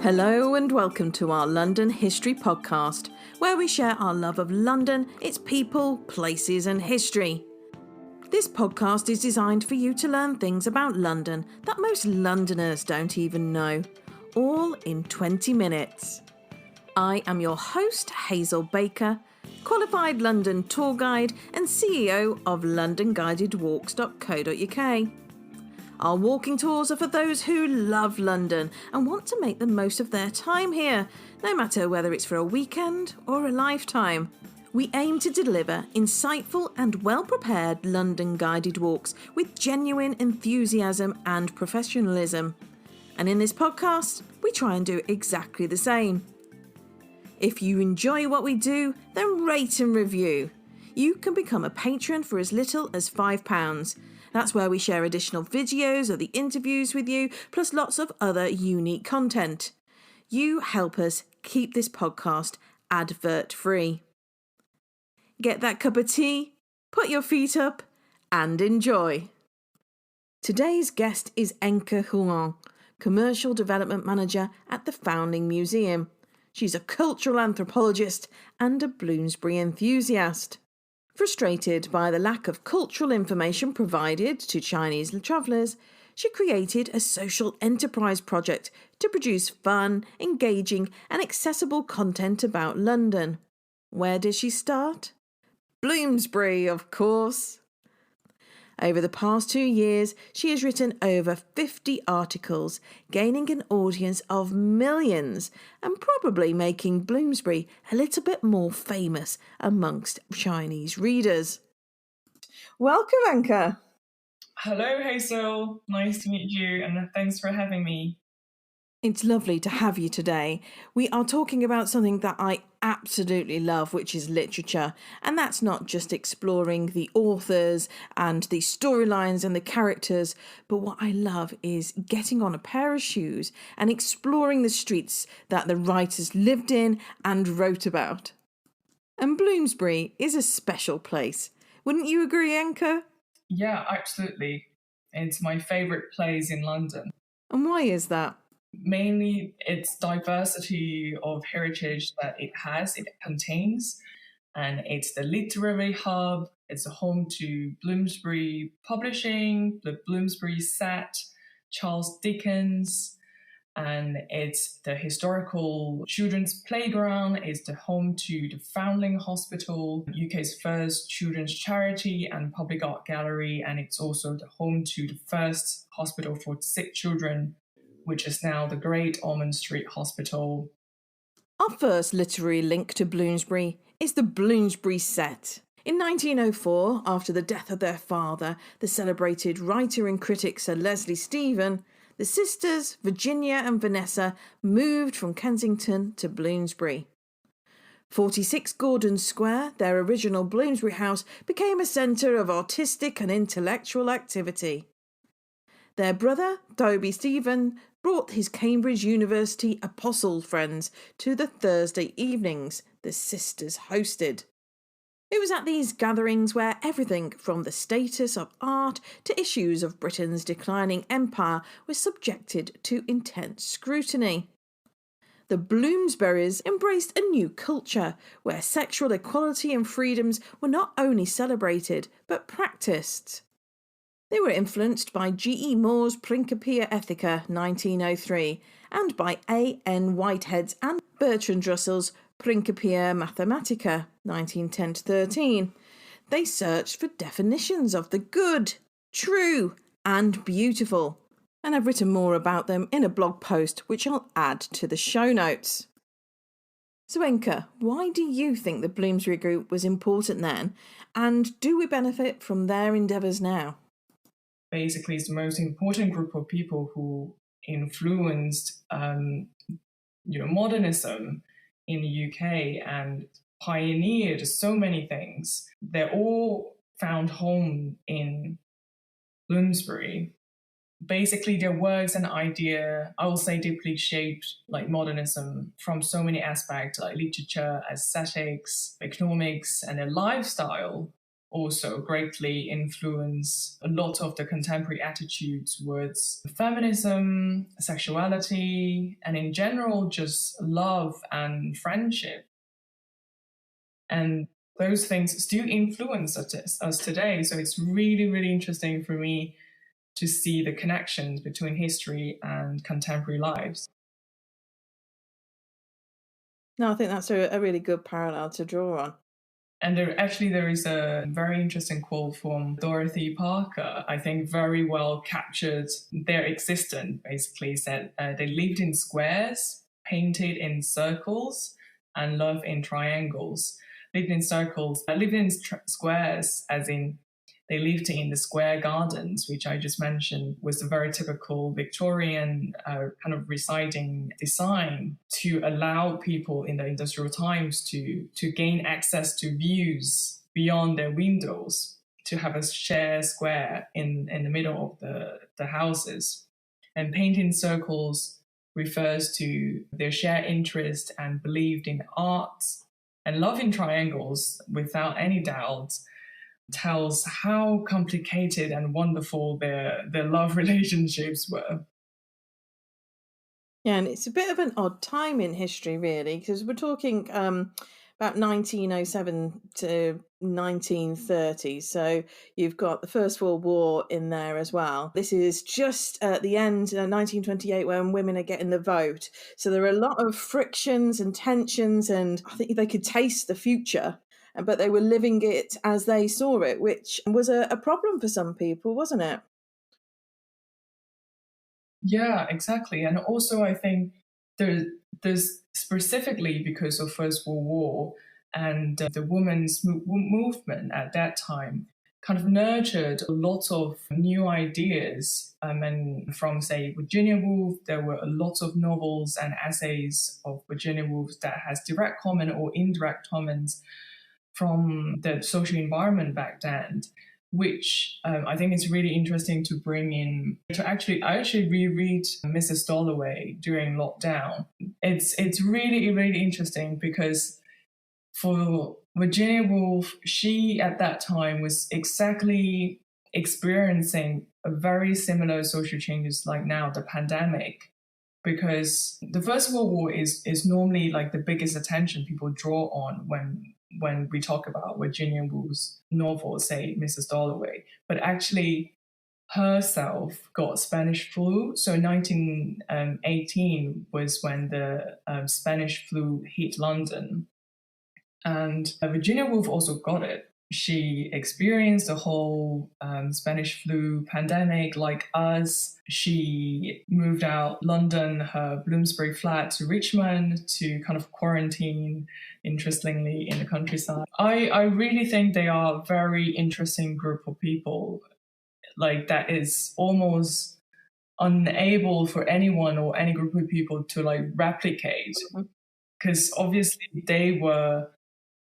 Hello and welcome to our London History Podcast, where we share our love of London, its people, places and history. This podcast is designed for you to learn things about London that most Londoners don't even know, all in 20 minutes. I am your host, Hazel Baker, qualified London tour guide and CEO of LondonGuidedWalks.co.uk. Our walking tours are for those who love London and want to make the most of their time here, no matter whether it's for a weekend or a lifetime. We aim to deliver insightful and well-prepared London guided walks with genuine enthusiasm and professionalism. And in this podcast, we try and do exactly the same. If you enjoy what we do, then rate and review. You can become a patron for as little as £5. That's where we share additional videos of the interviews with you, plus lots of other unique content. You help us keep this podcast advert-free. Get that cup of tea, put your feet up, and enjoy. Today's guest is Enke Huang, Commercial Development Manager at the Foundling Museum. She's a cultural anthropologist and a Bloomsbury enthusiast. Frustrated by the lack of cultural information provided to Chinese travellers, she created a social enterprise project to produce fun, engaging and accessible content about London. Where did she start? Bloomsbury, of course. Over the past 2 years, she has written over 50 articles, gaining an audience of millions and probably making Bloomsbury a little bit more famous amongst Chinese readers. Welcome, Enke. Hello, Hazel. Nice to meet you and thanks for having me. It's lovely to have you today. We are talking about something that I absolutely love, which is literature. And that's not just exploring the authors and the storylines and the characters, but what I love is getting on a pair of shoes and exploring the streets that the writers lived in and wrote about. And Bloomsbury is a special place. Wouldn't you agree, Enke? Yeah, absolutely. It's my favourite place in London. And why is that? Mainly its diversity of heritage that it contains, and it's the literary hub. It's a home to Bloomsbury Publishing, the Bloomsbury Set, Charles Dickens, and it's the historical children's playground. It's the home to the Foundling Hospital, UK's first children's charity and public art gallery, and it's also the home to the first hospital for sick children, which is now the Great Ormond Street Hospital. Our first literary link to Bloomsbury is the Bloomsbury Set. In 1904, after the death of their father, the celebrated writer and critic Sir Leslie Stephen, the sisters Virginia and Vanessa moved from Kensington to Bloomsbury. 46 Gordon Square, their original Bloomsbury house, became a centre of artistic and intellectual activity. Their brother, Toby Stephen, brought his Cambridge University apostle friends to the Thursday evenings the sisters hosted. It was at these gatherings where everything from the status of art to issues of Britain's declining empire was subjected to intense scrutiny. The Bloomsburys embraced a new culture where sexual equality and freedoms were not only celebrated but practised. They were influenced by G.E. Moore's Principia Ethica 1903 and by A.N. Whitehead's and Bertrand Russell's Principia Mathematica 1910-13. They searched for definitions of the good, true and beautiful, and I've written more about them in a blog post which I'll add to the show notes. So Enke, why do you think the Bloomsbury Group was important then, and do we benefit from their endeavours now? Basically, it's the most important group of people who influenced modernism in the UK and pioneered so many things. They're all found home in Bloomsbury. Basically, their works and idea, I will say, deeply shaped like modernism from so many aspects, like literature, aesthetics, economics, and their lifestyle also greatly influence a lot of the contemporary attitudes towards feminism, sexuality, and in general, just love and friendship. And those things still influence us today. So it's really, really interesting for me to see the connections between history and contemporary lives. No, I think that's a really good parallel to draw on. And there is a very interesting quote from Dorothy Parker, I think very well captured their existence, basically said they lived in squares, painted in circles, and loved in triangles. Lived in circles, lived in squares, as in they lived in the square gardens, which I just mentioned was a very typical Victorian kind of residing design to allow people in the industrial times to gain access to views beyond their windows, to have a shared square in the middle of the houses. And painting circles refers to their shared interest and believed in art, and love in triangles, without any doubt, tells how complicated and wonderful their love relationships were. Yeah, and it's a bit of an odd time in history, really, because we're talking about 1907 to 1930. So you've got the First World War in there as well. This is just at the end, 1928, when women are getting the vote. So there are a lot of frictions and tensions, and I think they could taste the future, but they were living it as they saw it, which was a problem for some people, wasn't it? Yeah, exactly. And also, I think there's specifically because of First World War and the women's movement at that time kind of nurtured a lot of new ideas. And from, say, Virginia Woolf, there were a lot of novels and essays of Virginia Woolf that has direct comment or indirect comments from the social environment back then, which I think is really interesting to bring in. I actually reread Mrs Dalloway during lockdown. It's really, really interesting because for Virginia Woolf, she at that time was exactly experiencing a very similar social changes like now, the pandemic. Because the First World War is normally like the biggest attention people draw on when we talk about Virginia Woolf's novel, say Mrs Dalloway. But actually, herself got Spanish flu. So 1918 was when the Spanish flu hit London. And Virginia Woolf also got it. She experienced the whole Spanish flu pandemic like us. She moved out London, her Bloomsbury flat, to Richmond to kind of quarantine, interestingly, in the countryside. I really think they are a very interesting group of people, like that is almost unable for anyone or any group of people to like replicate, because obviously they were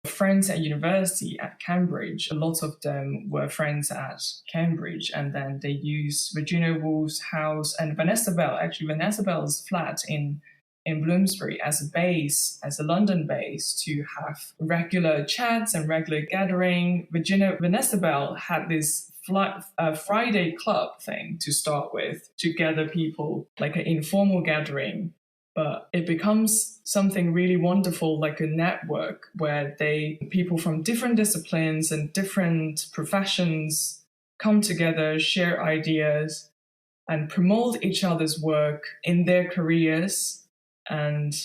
friends at university at Cambridge. A lot of them were friends at Cambridge, and then they used Virginia Woolf's house and Vanessa Bell's flat in Bloomsbury as a base, as a London base, to have regular chats and regular gathering. Vanessa Bell had this Friday club thing to start with, to gather people, like an informal gathering. But it becomes something really wonderful, like a network where people from different disciplines and different professions come together, share ideas, and promote each other's work in their careers, and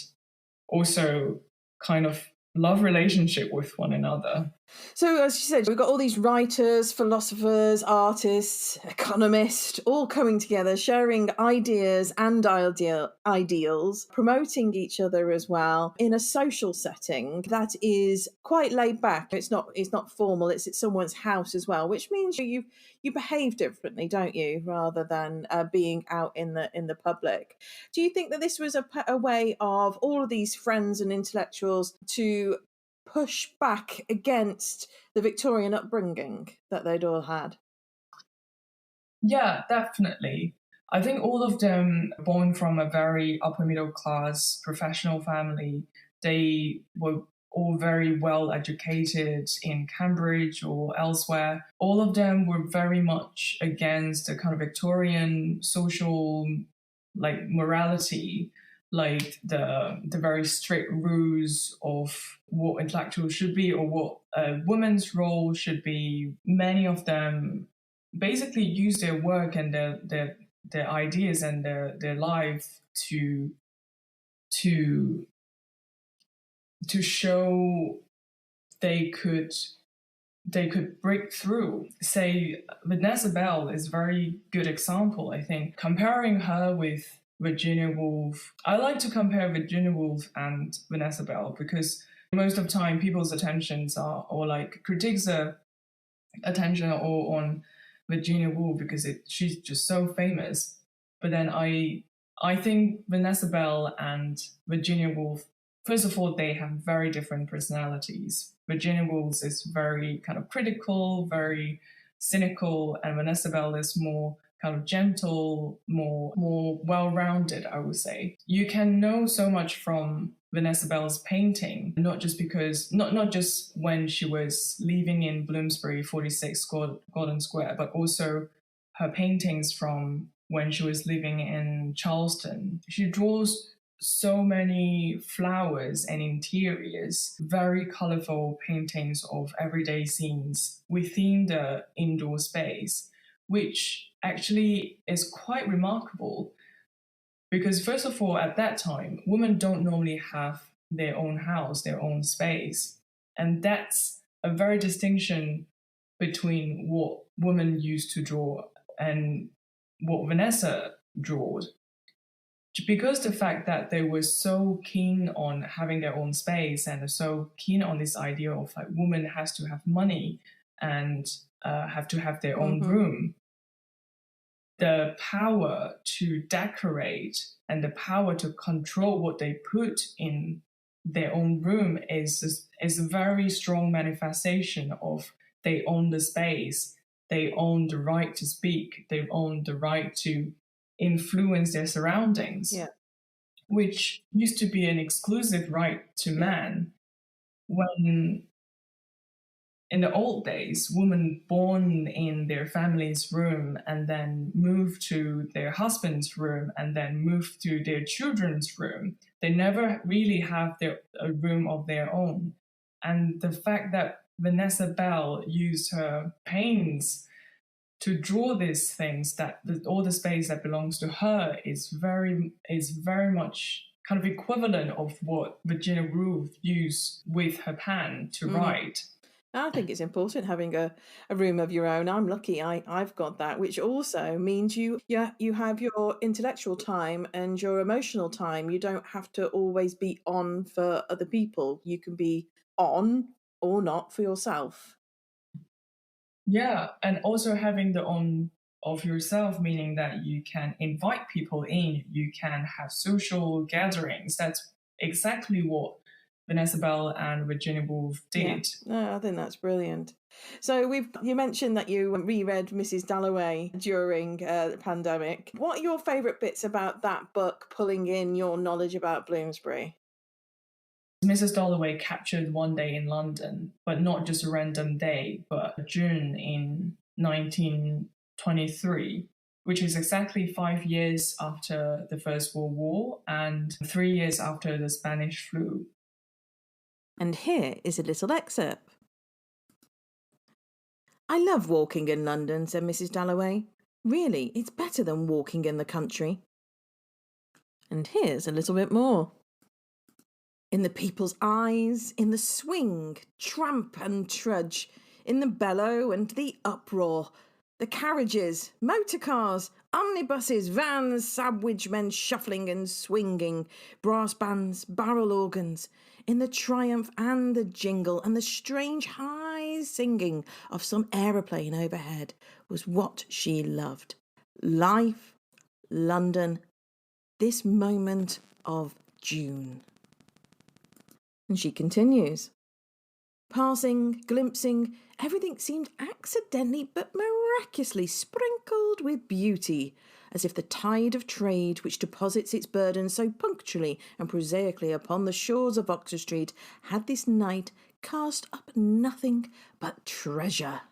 also kind of love relationship with one another. So, as you said, we've got all these writers, philosophers, artists, economists, all coming together, sharing ideas and ideals, promoting each other as well in a social setting that is quite laid back. It's not formal. It's at someone's house as well, which means you behave differently, don't you, rather than being out in the public. Do you think that this was a way of all of these friends and intellectuals to push back against the Victorian upbringing that they'd all had? Yeah, definitely. I think all of them born from a very upper middle class professional family. They were all very well educated in Cambridge or elsewhere. All of them were very much against the kind of Victorian social morality, like the very strict rules of what intellectuals should be or what a woman's role should be. Many of them basically use their work and their ideas and their life to show they could break through. Say, Vanessa Bell is a very good example, I think. Comparing her with Virginia Woolf, I like to compare Virginia Woolf and Vanessa Bell because most of the time people's attentions are, or like critics' attention are all on Virginia Woolf because she's just so famous. But then I think Vanessa Bell and Virginia Woolf, first of all, they have very different personalities. Virginia Woolf is very kind of critical, very cynical, and Vanessa Bell is more kind of gentle, more well-rounded, I would say. You can know so much from Vanessa Bell's painting, not just when she was living in Bloomsbury 46 Gordon Square, but also her paintings from when she was living in Charleston. She draws so many flowers and interiors, very colorful paintings of everyday scenes within the indoor space, which actually is quite remarkable because, first of all, at that time, women don't normally have their own house, their own space. And that's a very distinction between what women used to draw and what Vanessa drawed. Because the fact that they were so keen on having their own space and so keen on this idea of like women has to have money and have to have their own room, the power to decorate and the power to control what they put in their own room is a very strong manifestation of they own the space, they own the right to speak, they own the right to influence their surroundings, which used to be an exclusive right to man. When in the old days, women born in their family's room and then moved to their husband's room and then moved to their children's room, they never really have a room of their own. And the fact that Vanessa Bell used her paints to draw these things, that all the space that belongs to her is very much kind of equivalent of what Virginia Woolf used with her pen to write. I think it's important having a room of your own. I'm lucky I've got that, which also means you have your intellectual time and your emotional time. You don't have to always be on for other people. You can be on or not for yourself. Yeah, and also having the own of yourself, meaning that you can invite people in, you can have social gatherings. That's exactly what Vanessa Bell and Virginia Woolf did. Yeah. No, I think that's brilliant. So you mentioned that you reread Mrs Dalloway during the pandemic. What are your favourite bits about that book, pulling in your knowledge about Bloomsbury? Mrs Dalloway captured one day in London, but not just a random day, but June in 1923, which is exactly 5 years after the First World War and 3 years after the Spanish flu. And here is a little excerpt. "I love walking in London," said Mrs Dalloway. "Really, it's better than walking in the country." And here's a little bit more. "In the people's eyes, in the swing, tramp and trudge, in the bellow and the uproar, the carriages, motor cars, omnibuses, vans, sandwich men shuffling and swinging, brass bands, barrel organs, in the triumph and the jingle and the strange high singing of some aeroplane overhead was what she loved. Life, London, this moment of June." And she continues. "Passing, glimpsing, everything seemed accidentally but miraculously sprinkled with beauty. as if the tide of trade which deposits its burden so punctually and prosaically upon the shores of Oxford Street had this night cast up nothing but treasure.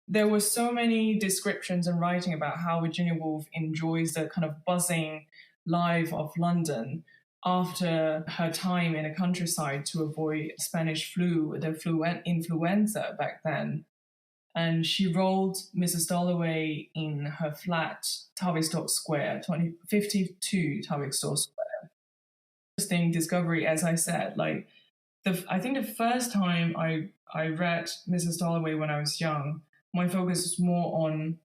There were so many descriptions and writing about how Virginia Woolf enjoys the kind of buzzing life of London after her time in the countryside to avoid Spanish flu, the influenza back then. And she wrote Mrs Dalloway in her flat, Tavistock Square, 52 Tavistock Square. Interesting discovery, as I said. Like, I think the first time I read Mrs Dalloway when I was young, my focus was more on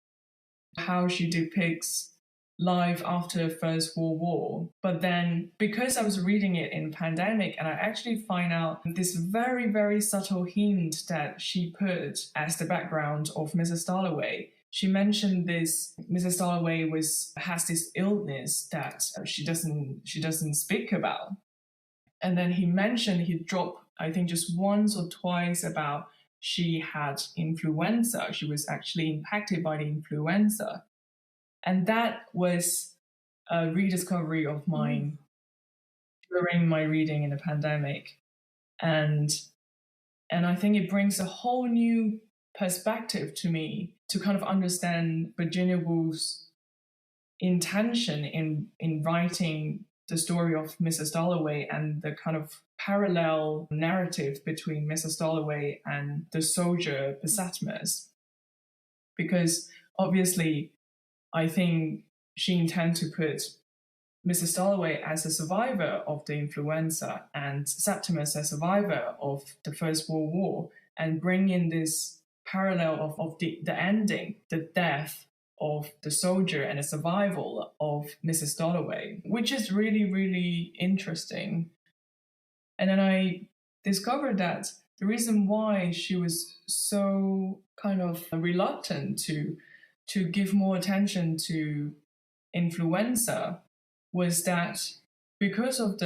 how she depicts life after the First World War. But then, because I was reading it in pandemic, and I actually find out this very, very subtle hint that she put as the background of Mrs Dalloway. She mentioned this. Mrs Dalloway has this illness that she doesn't speak about, and then he dropped, I think, just once or twice about she had influenza. She was actually impacted by the influenza. And that was a rediscovery of mine during my reading in the pandemic. And I think it brings a whole new perspective to me to kind of understand Virginia Woolf's intention in writing the story of Mrs Dalloway and the kind of parallel narrative between Mrs Dalloway and the soldier Septimus. Because obviously, I think she intends to put Mrs Dalloway as a survivor of the influenza and Septimus as a survivor of the First World War, and bring in this parallel of the ending, the death of the soldier and the survival of Mrs Dalloway, which is really, really interesting. And then I discovered that the reason why she was so kind of reluctant to give more attention to influenza was that because of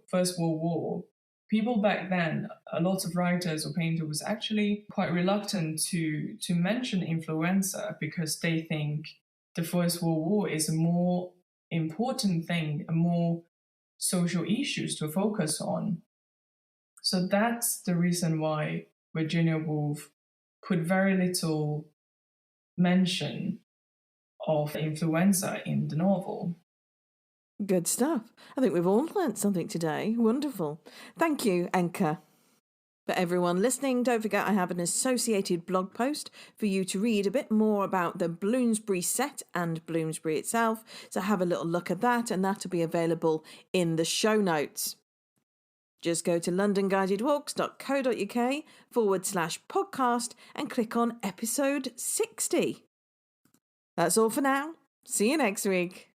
First World War, people back then, a lot of writers or painters was actually quite reluctant to mention influenza because they think the First World War is a more important thing, a more social issues to focus on. So that's the reason why Virginia Woolf put very little mention of influenza in the novel. Good stuff. I think we've all learnt something today. Wonderful. Thank you, Enke. For everyone listening, don't forget I have an associated blog post for you to read a bit more about the Bloomsbury Set and Bloomsbury itself. So have a little look at that, and that'll be available in the show notes. Just go to londonguidedwalks.co.uk/podcast and click on episode 60. That's all for now. See you next week.